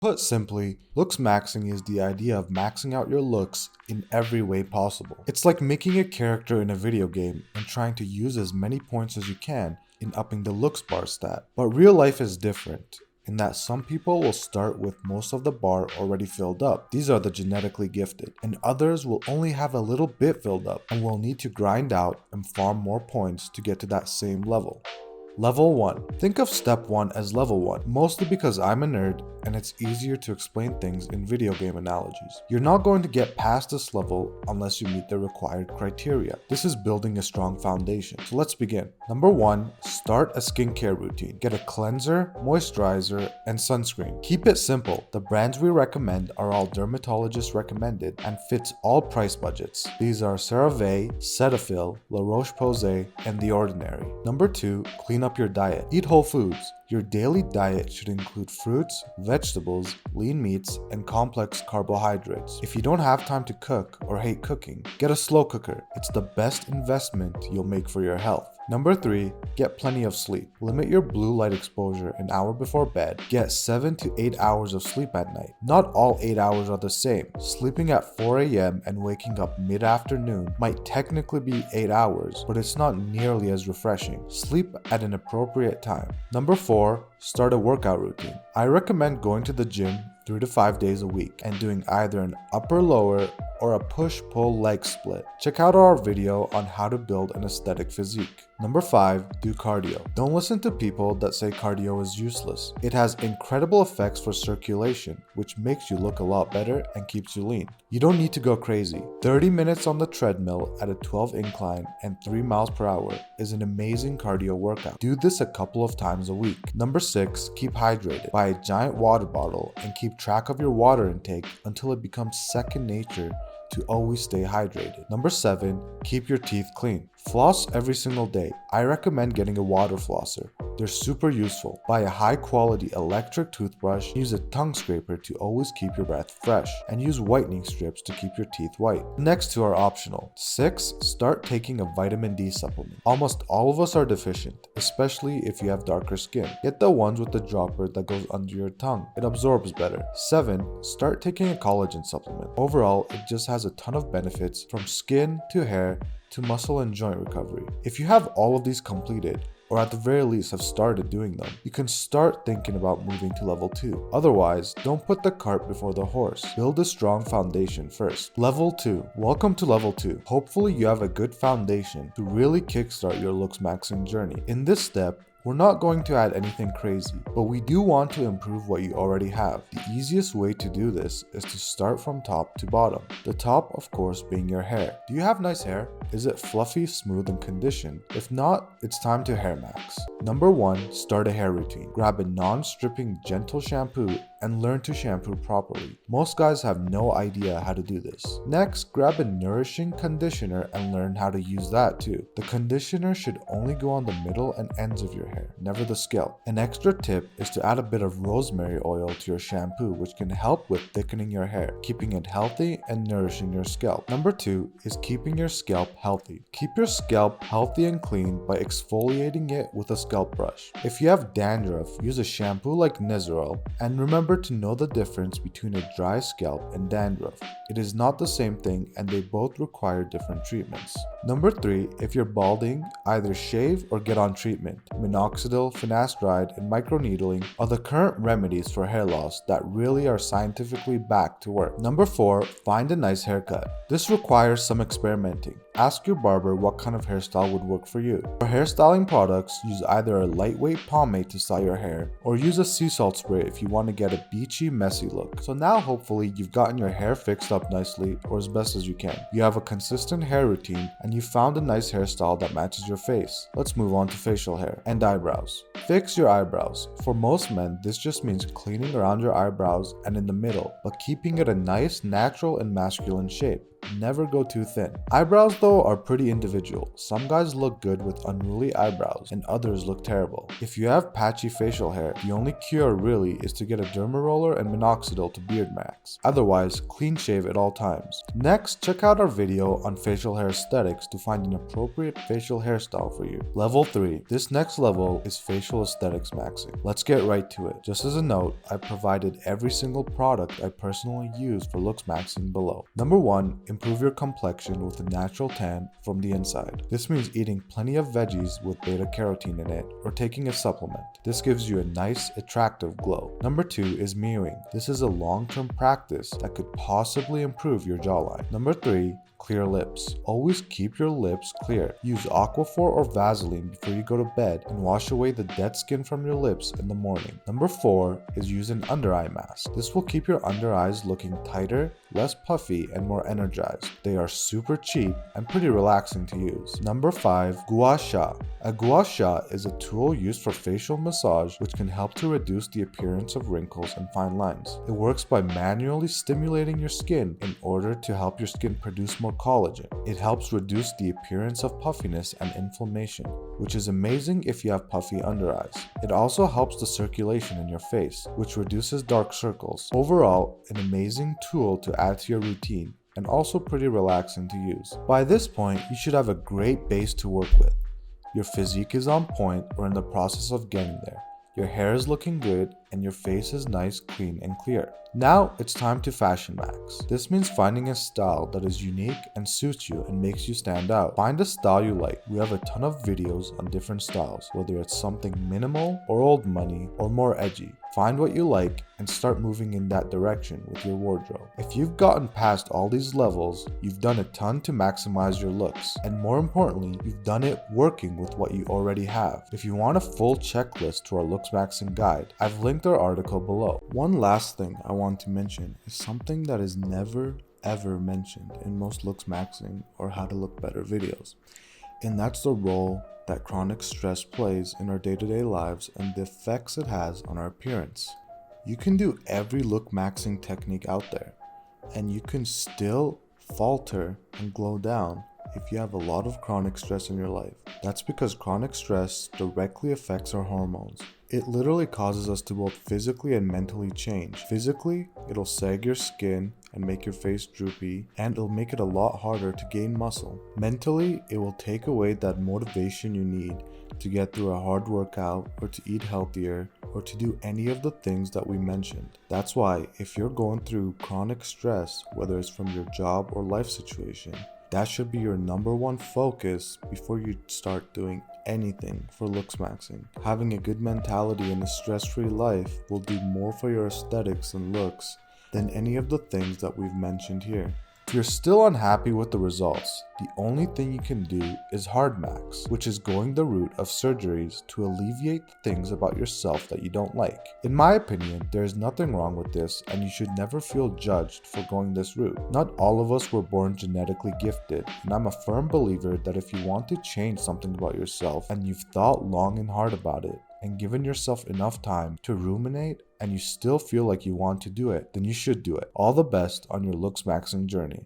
Put simply, looks maxing is the idea of maxing out your looks in every way possible. It's like making a character in a video game and trying to use as many points as you can in upping the looks bar stat. But real life is different, in that some people will start with most of the bar already filled up. These are the genetically gifted, and others will only have a little bit filled up and will need to grind out and farm more points to get to that same level. Level 1. Think of step 1 as level 1, mostly because I'm a nerd and it's easier to explain things in video game analogies. You're not going to get past this level unless you meet the required criteria. This is building a strong foundation. So let's begin. Number 1, start a skincare routine. Get a cleanser, moisturizer, and sunscreen. Keep it simple. The brands we recommend are all dermatologist recommended and fits all price budgets. These are CeraVe, Cetaphil, La Roche-Posay, and The Ordinary. Number 2, clean up your diet. Eat whole foods. Your daily diet should include fruits, vegetables, lean meats, and complex carbohydrates. If you don't have time to cook or hate cooking, get a slow cooker. It's the best investment you'll make for your health. Number 3, get plenty of sleep. Limit your blue light exposure an hour before bed. Get 7 to 8 hours of sleep at night. Not all 8 hours are the same. Sleeping at 4 a.m. and waking up mid-afternoon might technically be 8 hours, but it's not nearly as refreshing. Sleep at an appropriate time. Number 4, start a workout routine. I recommend going to the gym 3 to 5 days a week and doing either an upper-lower or a push-pull leg split. Check out our video on how to build an aesthetic physique. Number 5, do cardio. Don't listen to people that say cardio is useless. It has incredible effects for circulation, which makes you look a lot better and keeps you lean. You don't need to go crazy. 30 minutes on the treadmill at a 12 incline and 3 miles per hour is an amazing cardio workout. Do this a couple of times a week. Number 6, keep hydrated. Buy a giant water bottle and keep track of your water intake until it becomes second nature to always stay hydrated. Number 7, keep your teeth clean. Floss every single day. I recommend getting a water flosser. They're super useful. Buy a high quality electric toothbrush, use a tongue scraper to always keep your breath fresh, and use whitening strips to keep your teeth white. Next two are optional. 6, start taking a vitamin D supplement. Almost all of us are deficient, especially if you have darker skin. Get the ones with the dropper that goes under your tongue. It absorbs better. 7, start taking a collagen supplement. Overall, it just has a ton of benefits from skin to hair to muscle and joint recovery. If you have all of these completed, or at the very least have started doing them, you can start thinking about moving to level 2. Otherwise, don't put the cart before the horse. Build a strong foundation first. Level 2. Welcome to level 2. Hopefully you have a good foundation to really kickstart your looks maxing journey. In this step, we're not going to add anything crazy, but we do want to improve what you already have. The easiest way to do this is to start from top to bottom. The top, of course, being your hair. Do you have nice hair? Is it fluffy, smooth, and conditioned? If not, it's time to hair max. Number 1, start a hair routine. Grab a non-stripping, gentle shampoo and learn to shampoo properly. Most guys have no idea how to do this. Next, grab a nourishing conditioner and learn how to use that too. The conditioner should only go on the middle and ends of your hair, never the scalp. An extra tip is to add a bit of rosemary oil to your shampoo, which can help with thickening your hair, keeping it healthy and nourishing your scalp. Number 2 is keeping your scalp healthy. Keep your scalp healthy and clean by exfoliating it with a scalp brush. If you have dandruff, use a shampoo like Nizoral, and remember to know the difference between a dry scalp and dandruff. It is not the same thing and they both require different treatments. Number 3, if you're balding, either shave or get on treatment. Minoxidil, finasteride, and microneedling are the current remedies for hair loss that really are scientifically backed to work. Number 4, find a nice haircut. This requires some experimenting. Ask your barber what kind of hairstyle would work for you. For hairstyling products, use either a lightweight pomade to style your hair or use a sea salt spray if you want to get a beachy, messy look. So now hopefully you've gotten your hair fixed up nicely or as best as you can. You have a consistent hair routine and you found a nice hairstyle that matches your face. Let's move on to facial hair and eyebrows. Fix your eyebrows. For most men, this just means cleaning around your eyebrows and in the middle, but keeping it a nice, natural, and masculine shape. Never go too thin. Eyebrows though are pretty individual. Some guys look good with unruly eyebrows and others look terrible. If you have patchy facial hair, the only cure really is to get a derma roller and minoxidil to beard max. Otherwise, clean shave at all times. Next, check out our video on facial hair aesthetics to find an appropriate facial hairstyle for you. Level 3. This next level is facial aesthetics maxing. Let's get right to it. Just as a note, I provided every single product I personally use for looks maxing below. Number 1. Improve your complexion with a natural tan from the inside. This means eating plenty of veggies with beta carotene in it or taking a supplement. This gives you a nice, attractive glow. Number 2 is mirroring. This is a long-term practice that could possibly improve your jawline. Number 3. Clear lips. Always keep your lips clear. Use Aquaphor or Vaseline before you go to bed and wash away the dead skin from your lips in the morning. Number 4 is use an under eye mask. This will keep your under eyes looking tighter, less puffy, and more energized. They are super cheap and pretty relaxing to use. Number 5, gua sha. A gua sha is a tool used for facial massage which can help to reduce the appearance of wrinkles and fine lines. It works by manually stimulating your skin in order to help your skin produce more collagen. It helps reduce the appearance of puffiness and inflammation, which is amazing if you have puffy under eyes. It also helps the circulation in your face, which reduces dark circles. Overall, an amazing tool to add to your routine and also pretty relaxing to use. By this point, you should have a great base to work with. Your physique is on point or in the process of getting there. Your hair is looking good and your face is nice, clean, and clear. Now it's time to fashion max. This means finding a style that is unique and suits you and makes you stand out. Find a style you like. We have a ton of videos on different styles, whether it's something minimal or old money or more edgy. Find what you like and start moving in that direction with your wardrobe. If you've gotten past all these levels, you've done a ton to maximize your looks. And more importantly, you've done it working with what you already have. If you want a full checklist to our looks maxing guide, I've linked our article below. One last thing I want to mention is something that is never ever mentioned in most looks maxing or how to look better videos. And that's the role that chronic stress plays in our day-to-day lives and the effects it has on our appearance. You can do every look maxing technique out there, and you can still falter and glow down if you have a lot of chronic stress in your life. That's because chronic stress directly affects our hormones. It literally causes us to both physically and mentally change. Physically, it'll sag your skin and make your face droopy, and it'll make it a lot harder to gain muscle. Mentally, it will take away that motivation you need to get through a hard workout or to eat healthier or to do any of the things that we mentioned. That's why if you're going through chronic stress, whether it's from your job or life situation, that should be your number one focus before you start doing anything for looks maxing. Having a good mentality and a stress-free life will do more for your aesthetics and looks than any of the things that we've mentioned here. If you're still unhappy with the results, the only thing you can do is hard max, which is going the route of surgeries to alleviate the things about yourself that you don't like. In my opinion, there is nothing wrong with this, and you should never feel judged for going this route. Not all of us were born genetically gifted, and I'm a firm believer that if you want to change something about yourself and you've thought long and hard about it, and given yourself enough time to ruminate and you still feel like you want to do it, then you should do it. All the best on your looks maxing journey.